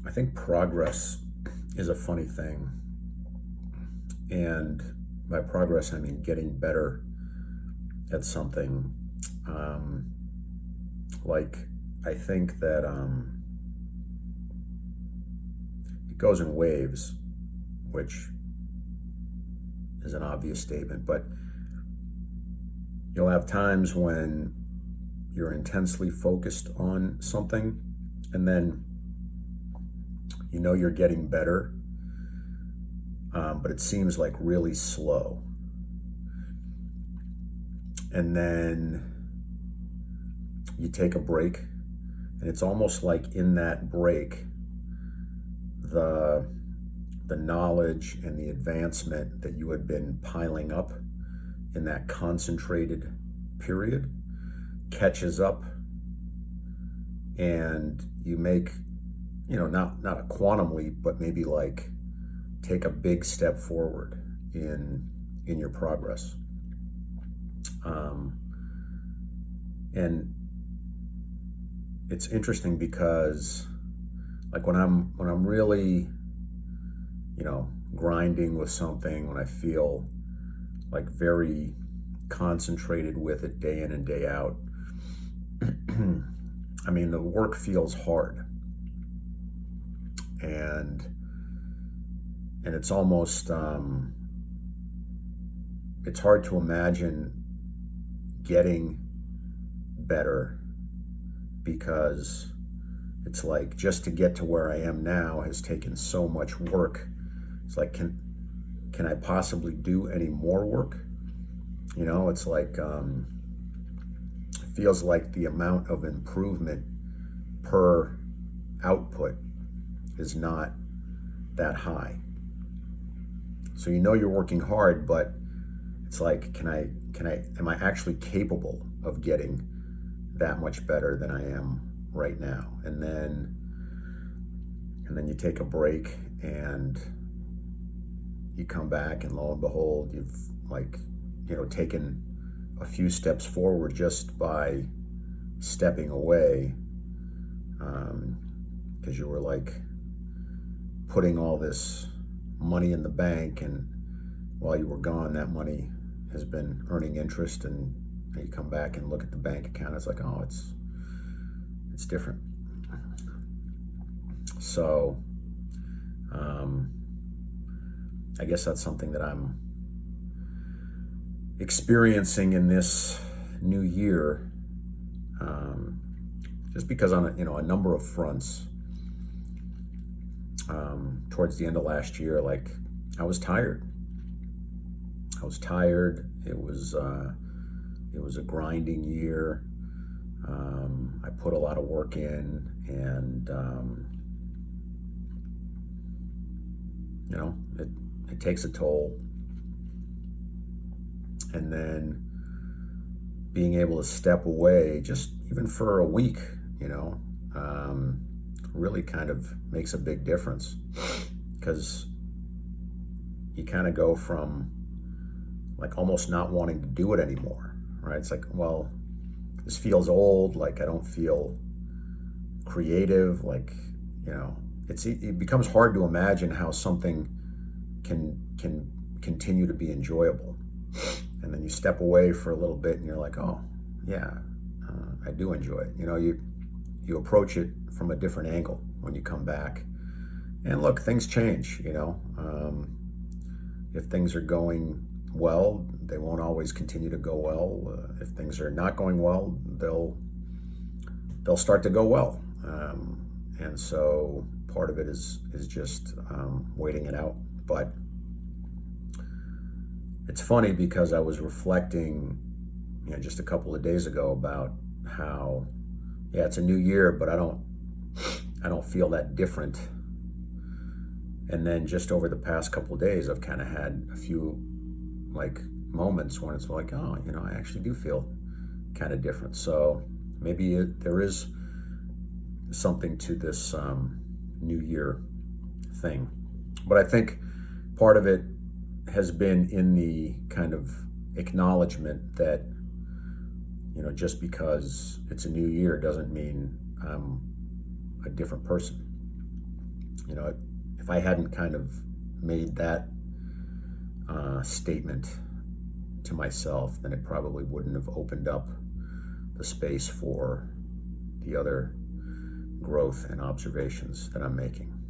I think progress is a funny thing. And by progress, I mean getting better at something. Um, like, I think that it goes in waves, which is an obvious statement, but you'll have times when you're intensely focused on something, and then you know you're getting better, but it seems like really slow. And then you take a break, and it's almost like in that break, the the knowledge and the advancement that you had been piling up in that concentrated period catches up, and you make, not a quantum leap, but maybe like take a big step forward in your progress. And it's interesting because, like, when I'm really, grinding with something, when I feel like very concentrated with it day in and day out, I mean, the work feels hard, and it's almost it's hard to imagine getting better, because it's like, just to get to where I am now has taken so much work. It's like, can I possibly do any more work? It's like, it feels like the amount of improvement per output is not that high. So you're working hard, but it's like, am I actually capable of getting that much better than I am right now? And then you take a break, and you come back, and lo and behold, you've, like, taken a few steps forward just by stepping away, because you were like putting all this money in the bank, and while you were gone, that money has been earning interest, and you come back and look at the bank account, it's like, oh, it's different. So I guess that's something that I'm experiencing in this new year, just because on a number of fronts. Towards the end of last year, like, I was tired. It was a grinding year. I put a lot of work in, and it takes a toll. And then being able to step away, just even for a week, really kind of makes a big difference, because you kind of go from, like, almost not wanting to do it anymore, right? It's like, well, this feels old, like, I don't feel creative, like, it becomes hard to imagine how something can continue to be enjoyable. And then you step away for a little bit, and you're like, oh yeah, I do enjoy it. You approach it from a different angle when you come back. And look, things change. If things are going well, they won't always continue to go well. If things are not going well, they'll start to go well. And so part of it is just waiting it out. But it's funny, because I was reflecting, just a couple of days ago, about how, yeah, it's a new year, but I don't feel that different. And then just over the past couple of days, I've kind of had a few, like, moments when it's like, oh, I actually do feel kind of different. So maybe there is something to this New Year thing. But I think part of it has been in the kind of acknowledgement that, just because it's a new year doesn't mean I'm a different person. You know, if I hadn't kind of made that statement to myself, then it probably wouldn't have opened up the space for the other growth and observations that I'm making.